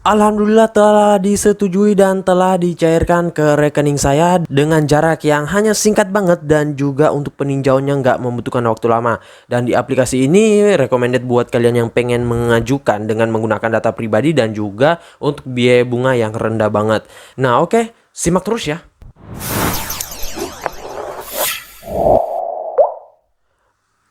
Alhamdulillah telah disetujui dan telah dicairkan ke rekening saya dengan jarak yang hanya singkat banget dan juga untuk peninjauannya nggak membutuhkan waktu lama. Dan di aplikasi ini recommended buat kalian yang pengen mengajukan dengan menggunakan data pribadi dan juga untuk biaya bunga yang rendah banget. Nah oke, simak terus ya.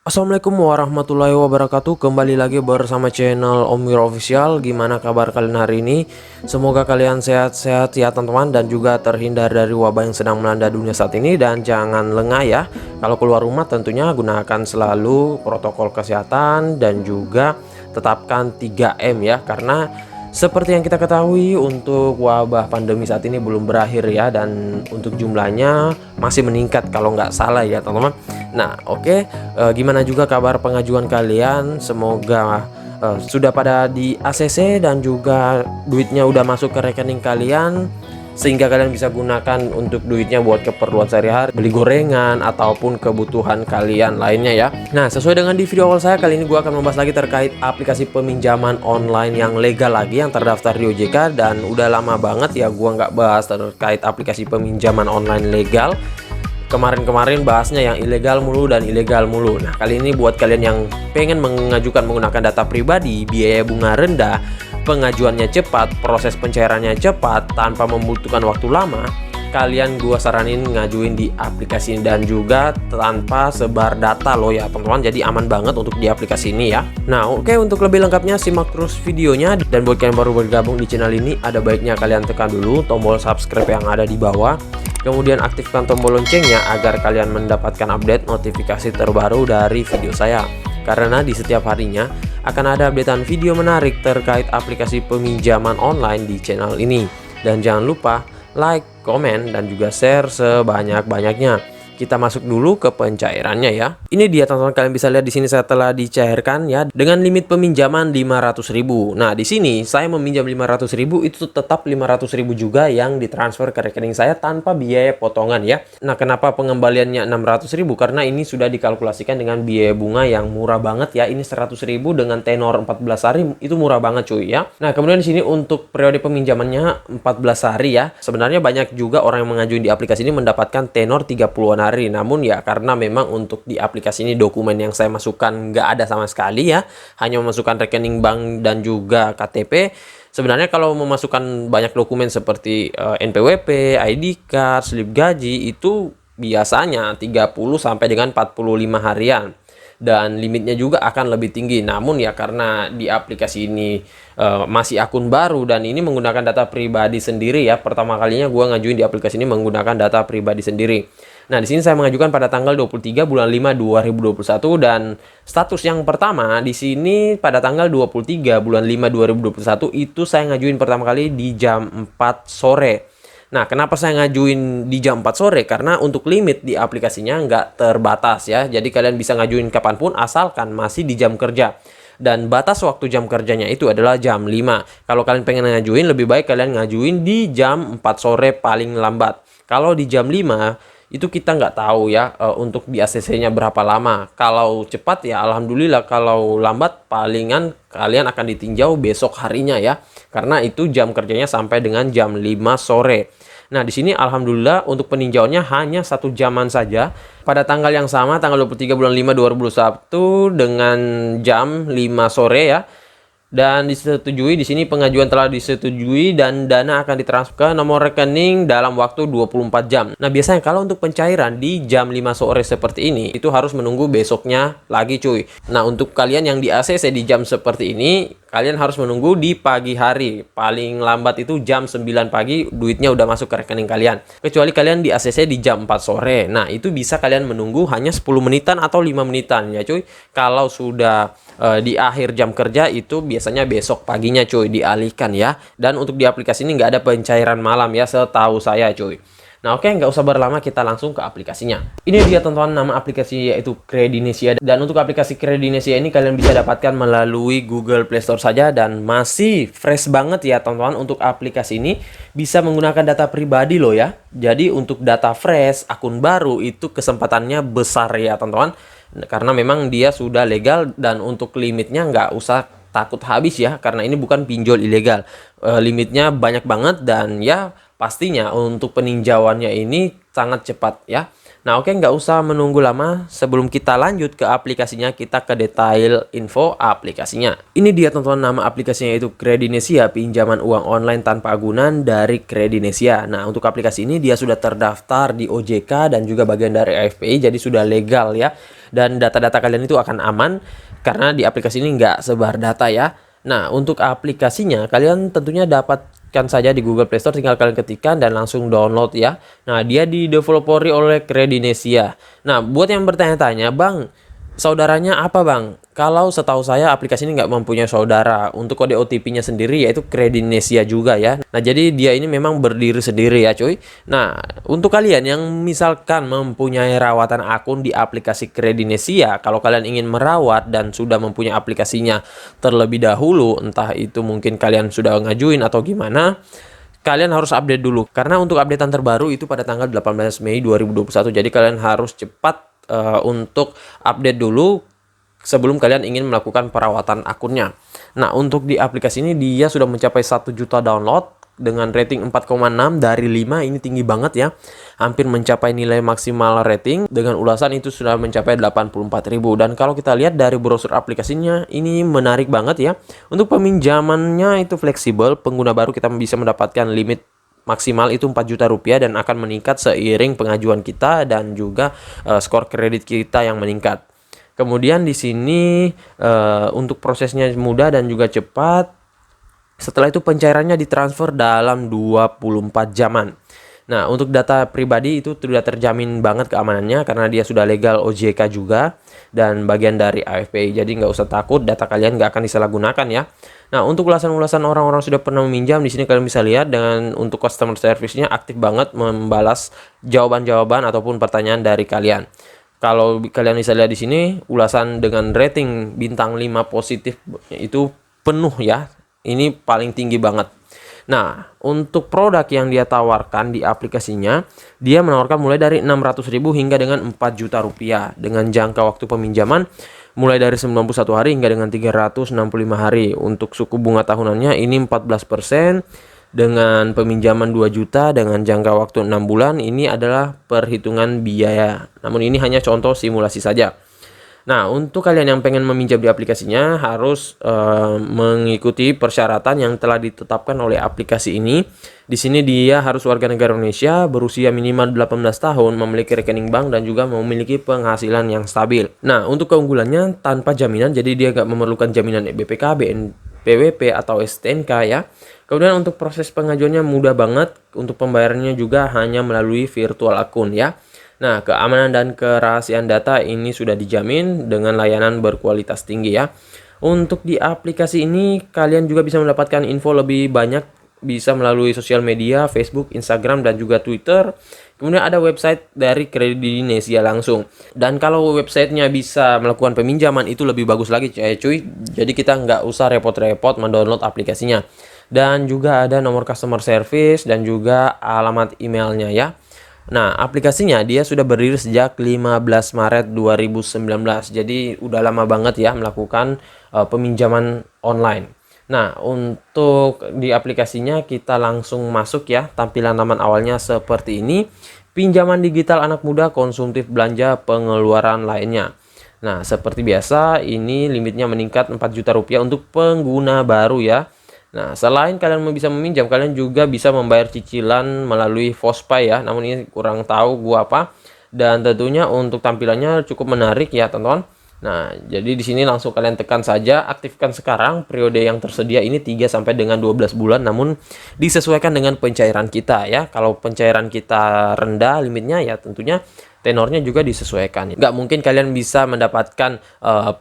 Assalamualaikum warahmatullahi wabarakatuh. Kembali lagi bersama channel Om Wiro Official. Gimana kabar kalian hari ini? Semoga kalian sehat-sehat ya teman-teman, dan juga terhindar dari wabah yang sedang melanda dunia saat ini. Dan jangan lengah ya, kalau keluar rumah tentunya gunakan selalu protokol kesehatan dan juga tetapkan 3M ya. Karena seperti yang kita ketahui, untuk wabah pandemi saat ini belum berakhir ya, dan untuk jumlahnya masih meningkat kalau nggak salah ya teman-teman. Nah oke, gimana juga kabar pengajuan kalian? Semoga sudah pada di ACC dan juga duitnya udah masuk ke rekening kalian, sehingga kalian bisa gunakan untuk duitnya buat keperluan sehari-hari, beli gorengan ataupun kebutuhan kalian lainnya ya. Nah sesuai dengan di video awal saya, kali ini gua akan membahas lagi terkait aplikasi peminjaman online yang legal lagi, yang terdaftar di OJK. Dan udah lama banget ya gua nggak bahas terkait aplikasi peminjaman online legal. Kemarin-kemarin bahasnya yang ilegal mulu dan ilegal mulu. Nah kali ini buat kalian yang pengen mengajukan menggunakan data pribadi, biaya bunga rendah, pengajuannya cepat, proses pencairannya cepat tanpa membutuhkan waktu lama, kalian gua saranin ngajuin di aplikasi ini, dan juga tanpa sebar data loh ya teman-teman. Jadi aman banget untuk di aplikasi ini ya. Nah oke, untuk lebih lengkapnya simak terus videonya. Dan buat kalian baru bergabung di channel ini, ada baiknya kalian tekan dulu tombol subscribe yang ada di bawah, kemudian aktifkan tombol loncengnya agar kalian mendapatkan update notifikasi terbaru dari video saya. Karena di setiap harinya akan ada updatean video menarik terkait aplikasi peminjaman online di channel ini. Dan jangan lupa like, komen, dan juga share sebanyak-banyaknya. Kita masuk dulu ke pencairannya ya. Ini dia teman-teman, kalian bisa lihat di sini saya telah dicairkan ya dengan limit peminjaman 500.000. Nah, di sini saya meminjam 500.000, itu tetap 500.000 juga yang ditransfer ke rekening saya tanpa biaya potongan ya. Nah, kenapa pengembaliannya 600.000? Karena ini sudah dikalkulasikan dengan biaya bunga yang murah banget ya. Ini 100.000 dengan tenor 14 hari, itu murah banget cuy ya. Nah, kemudian di sini untuk periode peminjamannya 14 hari ya. Sebenarnya banyak juga orang yang mengajuin di aplikasi ini mendapatkan tenor 30-an hari. Namun ya karena memang untuk di aplikasi ini dokumen yang saya masukkan nggak ada sama sekali ya, hanya memasukkan rekening bank dan juga KTP. Sebenarnya kalau memasukkan banyak dokumen seperti NPWP, ID card, slip gaji, itu biasanya 30 sampai dengan 45 harian. Dan limitnya juga akan lebih tinggi. Namun ya karena di aplikasi ini masih akun baru dan ini menggunakan data pribadi sendiri ya, pertama kalinya gua ngajuin di aplikasi ini menggunakan data pribadi sendiri. Nah di sini saya mengajukan pada tanggal 23 bulan 5 2021, dan status yang pertama di sini pada tanggal 23 bulan 5 2021 itu saya ngajuin pertama kali di jam 4 sore. Nah, kenapa saya ngajuin di jam 4 sore? Karena untuk limit di aplikasinya nggak terbatas ya. Jadi kalian bisa ngajuin kapanpun asalkan masih di jam kerja. Dan batas waktu jam kerjanya itu adalah jam 5. Kalau kalian pengen ngajuin, lebih baik kalian ngajuin di jam 4 sore paling lambat. Kalau di jam 5, itu kita nggak tahu ya untuk di ACC-nya berapa lama. Kalau cepat ya alhamdulillah, kalau lambat palingan kalian akan ditinjau besok harinya ya. Karena itu jam kerjanya sampai dengan jam 5 sore. Nah di sini alhamdulillah untuk peninjauannya hanya 1 jaman saja pada tanggal yang sama, tanggal 23 bulan 5 2021 dengan jam 5 sore ya. Dan disetujui, di sini pengajuan telah disetujui dan dana akan ditransfer ke nomor rekening dalam waktu 24 jam. Nah biasanya kalau untuk pencairan di jam 5 sore seperti ini itu harus menunggu besoknya lagi cuy. Nah untuk kalian yang di ACC di jam seperti ini, kalian harus menunggu di pagi hari. Paling lambat itu jam 9 pagi duitnya udah masuk ke rekening kalian. Kecuali kalian di ACC di jam 4 sore. Nah itu bisa kalian menunggu hanya 10 menitan atau 5 menitan ya cuy. Kalau sudah di akhir jam kerja itu biasanya besok paginya cuy dialihkan ya. Dan untuk di aplikasi ini nggak ada pencairan malam ya setahu saya cuy. Nah oke, nggak usah berlama, kita langsung ke aplikasinya. Ini dia teman-teman nama aplikasi, yaitu Kredinesia. Dan untuk aplikasi Kredinesia ini kalian bisa dapatkan melalui Google Play Store saja. Dan masih fresh banget ya teman-teman. Untuk aplikasi ini bisa menggunakan data pribadi loh ya. Jadi untuk data fresh, akun baru itu kesempatannya besar ya teman-teman. Karena memang dia sudah legal dan untuk limitnya nggak usah takut habis ya, karena ini bukan pinjol ilegal. Limitnya banyak banget dan ya pastinya untuk peninjauannya ini sangat cepat ya. Nah oke, nggak usah menunggu lama, sebelum kita lanjut ke aplikasinya, kita ke detail info aplikasinya. Ini dia teman-teman, nama aplikasinya itu Kredinesia, pinjaman uang online tanpa agunan dari Kredinesia. Nah untuk aplikasi ini dia sudah terdaftar di OJK dan juga bagian dari AFPI, jadi sudah legal ya. Dan data-data kalian itu akan aman, karena di aplikasi ini nggak sebar data ya. Nah untuk aplikasinya kalian tentunya dapatkan saja di Google Play Store, tinggal kalian ketikkan dan langsung download ya. Nah dia dideveloperi oleh Kredinesia. Nah buat yang bertanya-tanya, Bang, saudaranya apa Bang? Kalau setahu saya aplikasi ini nggak mempunyai saudara. Untuk kode OTP-nya sendiri yaitu Kredinesia juga ya. Nah jadi dia ini memang berdiri sendiri ya cuy. Nah untuk kalian yang misalkan mempunyai rawatan akun di aplikasi Kredinesia, kalau kalian ingin merawat dan sudah mempunyai aplikasinya terlebih dahulu, entah itu mungkin kalian sudah ngajuin atau gimana, kalian harus update dulu. Karena untuk updatean terbaru itu pada tanggal 18 Mei 2021. Jadi kalian harus cepat untuk update dulu sebelum kalian ingin melakukan perawatan akunnya. Nah untuk di aplikasi ini dia sudah mencapai 1 juta download dengan rating 4,6 dari 5. Ini tinggi banget ya, hampir mencapai nilai maksimal rating. Dengan ulasan itu sudah mencapai 84.000. Dan kalau kita lihat dari brosur aplikasinya, ini menarik banget ya. Untuk peminjamannya itu fleksibel, pengguna baru kita bisa mendapatkan limit maksimal itu 4 juta rupiah dan akan meningkat seiring pengajuan kita dan juga skor kredit kita yang meningkat. Kemudian di sini untuk prosesnya mudah dan juga cepat. Setelah itu pencairannya ditransfer dalam 24 jaman. Nah untuk data pribadi itu sudah terjamin banget keamanannya, karena dia sudah legal OJK juga dan bagian dari AFPI. Jadi nggak usah takut, data kalian nggak akan disalahgunakan ya. Nah untuk ulasan-ulasan orang-orang sudah pernah meminjam, di sini kalian bisa lihat dengan untuk customer service-nya aktif banget membalas jawaban-jawaban ataupun pertanyaan dari kalian. Kalau kalian bisa lihat di sini, ulasan dengan rating bintang 5 positif itu penuh ya. Ini paling tinggi banget. Nah, untuk produk yang dia tawarkan di aplikasinya, dia menawarkan mulai dari 600.000 hingga dengan 4 juta rupiah. Dengan jangka waktu peminjaman mulai dari 91 hari hingga dengan 365 hari. Untuk suku bunga tahunannya ini 14%. Dengan peminjaman 2 juta dengan jangka waktu 6 bulan, ini adalah perhitungan biaya. Namun ini hanya contoh simulasi saja. Nah, untuk kalian yang pengen meminjam di aplikasinya harus mengikuti persyaratan yang telah ditetapkan oleh aplikasi ini. Di sini dia harus warga negara Indonesia, berusia minimal 18 tahun, memiliki rekening bank dan juga memiliki penghasilan yang stabil. Nah, untuk keunggulannya tanpa jaminan, jadi dia nggak memerlukan jaminan BPK, BNPWP atau STNK ya. Kemudian untuk proses pengajuannya mudah banget, untuk pembayarannya juga hanya melalui virtual akun ya. Nah, keamanan dan kerahasiaan data ini sudah dijamin dengan layanan berkualitas tinggi ya. Untuk di aplikasi ini kalian juga bisa mendapatkan info lebih banyak, bisa melalui sosial media, Facebook, Instagram, dan juga Twitter. Kemudian ada website dari Kredinesia langsung. Dan kalau websitenya bisa melakukan peminjaman itu lebih bagus lagi cuy. Jadi kita nggak usah repot-repot mendownload aplikasinya. Dan juga ada nomor customer service dan juga alamat emailnya ya. Nah, aplikasinya dia sudah berdiri sejak 15 Maret 2019. Jadi udah lama banget ya melakukan peminjaman online. Nah, untuk di aplikasinya kita langsung masuk ya. Tampilan laman awalnya seperti ini. Pinjaman digital anak muda, konsumtif belanja, pengeluaran lainnya. Nah, seperti biasa ini limitnya meningkat 4 juta rupiah untuk pengguna baru ya. Nah, selain kalian bisa meminjam, kalian juga bisa membayar cicilan melalui Vospay ya. Namun ini kurang tahu gua apa. Dan tentunya untuk tampilannya cukup menarik ya, teman-teman. Nah, jadi di sini langsung kalian tekan saja, aktifkan sekarang. Periode yang tersedia ini 3 sampai dengan 12 bulan, namun disesuaikan dengan pencairan kita ya. Kalau pencairan kita rendah limitnya ya tentunya tenornya juga disesuaikan. Nggak mungkin kalian bisa mendapatkan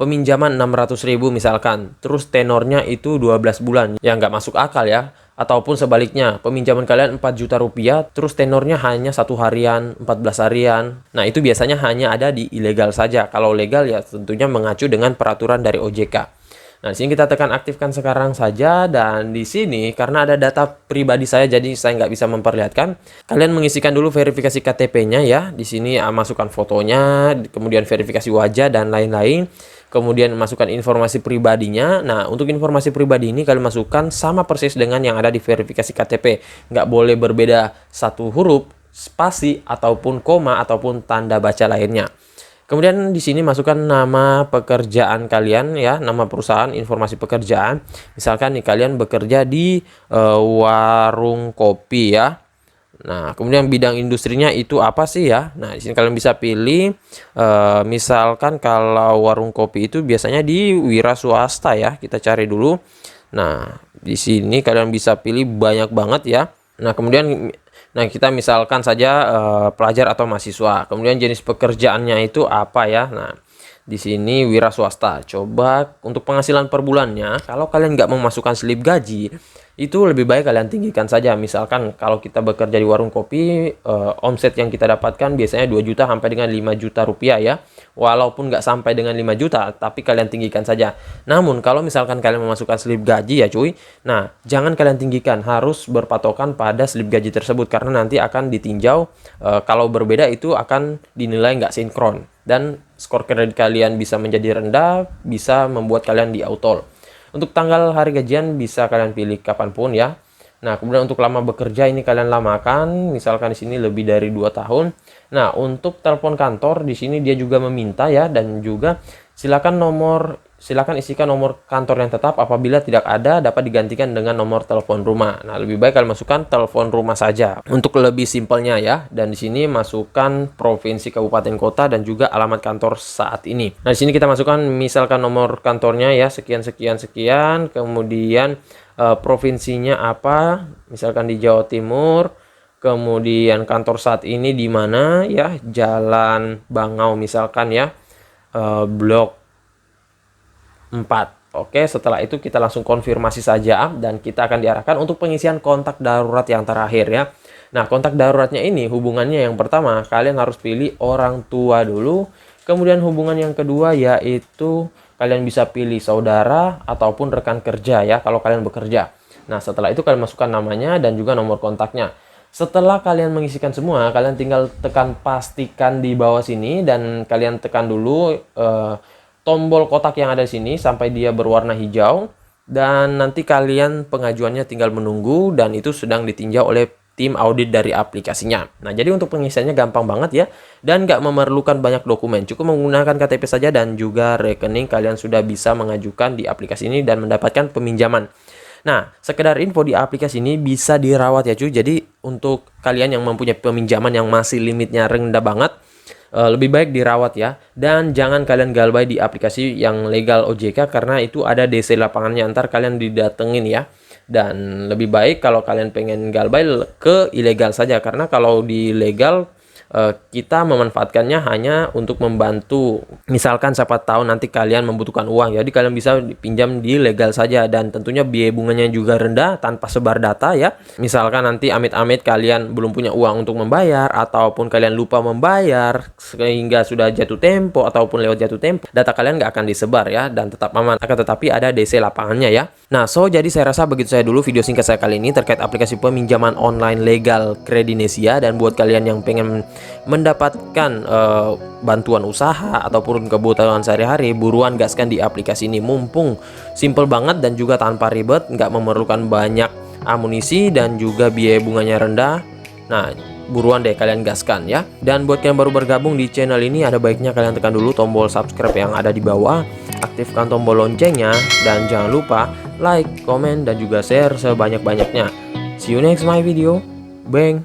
peminjaman 600.000 misalkan, terus tenornya itu 12 bulan. Ya nggak masuk akal ya. Ataupun sebaliknya, peminjaman kalian 4 juta rupiah, terus tenornya hanya 1 harian, 14 harian. Nah itu biasanya hanya ada di ilegal saja. Kalau legal ya tentunya mengacu dengan peraturan dari OJK. Nah, di sini kita tekan aktifkan sekarang saja, dan di sini karena ada data pribadi saya jadi saya nggak bisa memperlihatkan. Kalian mengisikan dulu verifikasi KTP-nya ya. Di sini masukkan fotonya, kemudian verifikasi wajah dan lain-lain. kemudian masukkan informasi pribadinya. Nah, untuk informasi pribadi ini kalian masukkan sama persis dengan yang ada di verifikasi KTP. Nggak boleh berbeda satu huruf, spasi, ataupun koma, ataupun tanda baca lainnya. Kemudian di sini masukkan nama pekerjaan kalian ya, nama perusahaan, informasi pekerjaan. Misalkan nih kalian bekerja di warung kopi ya. Nah, kemudian bidang industrinya itu apa sih ya? Nah, di sini kalian bisa pilih misalkan kalau warung kopi itu biasanya di wira swasta ya. Kita cari dulu. Nah, di sini kalian bisa pilih banyak banget ya. Nah, kemudian kita misalkan saja pelajar atau mahasiswa. Kemudian jenis pekerjaannya itu apa ya? Nah, di sini wira swasta. Coba untuk penghasilan per bulannya, kalau kalian nggak memasukkan slip gaji, itu lebih baik kalian tinggikan saja. Misalkan kalau kita bekerja di warung kopi, omset yang kita dapatkan biasanya 2 juta sampai dengan 5 juta rupiah ya. Walaupun nggak sampai dengan 5 juta, tapi kalian tinggikan saja. Namun kalau misalkan kalian memasukkan slip gaji ya cuy, nah jangan kalian tinggikan, harus berpatokan pada slip gaji tersebut. Karena nanti akan ditinjau, kalau berbeda itu akan dinilai nggak sinkron. Dan skor kredit kalian bisa menjadi rendah, bisa membuat kalian di auto. Untuk tanggal hari gajian bisa kalian pilih kapanpun ya. Nah, kemudian untuk lama bekerja ini kalian lamakan, misalkan di sini lebih dari 2 tahun. Nah, untuk telepon kantor di sini dia juga meminta ya, dan juga silakan isikan nomor kantor yang tetap, apabila tidak ada dapat digantikan dengan nomor telepon rumah. Nah, lebih baik kalian masukkan telepon rumah saja untuk lebih simpelnya ya. Dan di sini masukkan provinsi, kabupaten, kota, dan juga alamat kantor saat ini. Nah, di sini kita masukkan misalkan nomor kantornya ya, sekian sekian sekian, kemudian provinsinya apa, misalkan di Jawa Timur, kemudian kantor saat ini di mana ya, Jalan Bangau misalkan ya, blok 4. Oke, setelah itu kita langsung konfirmasi saja dan kita akan diarahkan untuk pengisian kontak darurat yang terakhir ya. Nah, kontak daruratnya ini hubungannya yang pertama kalian harus pilih orang tua dulu, kemudian hubungan yang kedua yaitu kalian bisa pilih saudara ataupun rekan kerja ya kalau kalian bekerja. Nah, setelah itu kalian masukkan namanya dan juga nomor kontaknya. Setelah kalian mengisikan semua, kalian tinggal tekan pastikan di bawah sini dan kalian tekan dulu tombol kotak yang ada di sini sampai dia berwarna hijau, dan nanti kalian pengajuannya tinggal menunggu dan itu sedang ditinjau oleh tim audit dari aplikasinya. Nah, jadi untuk pengisiannya gampang banget ya, dan nggak memerlukan banyak dokumen, cukup menggunakan KTP saja dan juga rekening, kalian sudah bisa mengajukan di aplikasi ini dan mendapatkan peminjaman. Nah, sekedar info, di aplikasi ini bisa dirawat ya cuy. Jadi untuk kalian yang mempunyai peminjaman yang masih limitnya rendah banget, lebih baik dirawat ya. Dan jangan kalian galbay di aplikasi yang legal OJK, karena itu ada DC lapangannya, ntar kalian didatengin ya. Dan lebih baik kalau kalian pengen galbay ke ilegal saja, karena kalau di legal kita memanfaatkannya hanya untuk membantu. Misalkan siapa tahu nanti kalian membutuhkan uang, jadi kalian bisa pinjam di legal saja, dan tentunya biaya bunganya juga rendah tanpa sebar data ya. Misalkan nanti amit-amit kalian belum punya uang untuk membayar, ataupun kalian lupa membayar sehingga sudah jatuh tempo ataupun lewat jatuh tempo, data kalian nggak akan disebar ya, dan tetap aman. Akan tetapi ada DC lapangannya ya. Nah, jadi saya rasa begitu saya dulu video singkat saya kali ini terkait aplikasi peminjaman online legal Kredinesia. Dan buat kalian yang pengen mendapatkan bantuan usaha ataupun kebutuhan sehari-hari, buruan gaskan di aplikasi ini, mumpung simple banget dan juga tanpa ribet, nggak memerlukan banyak amunisi dan juga biaya bunganya rendah. Nah, buruan deh kalian gaskan ya. Dan buat yang baru bergabung di channel ini, ada baiknya kalian tekan dulu tombol subscribe yang ada di bawah, aktifkan tombol loncengnya, dan jangan lupa like, komen, dan juga share sebanyak-banyaknya. See you next my video. Bang.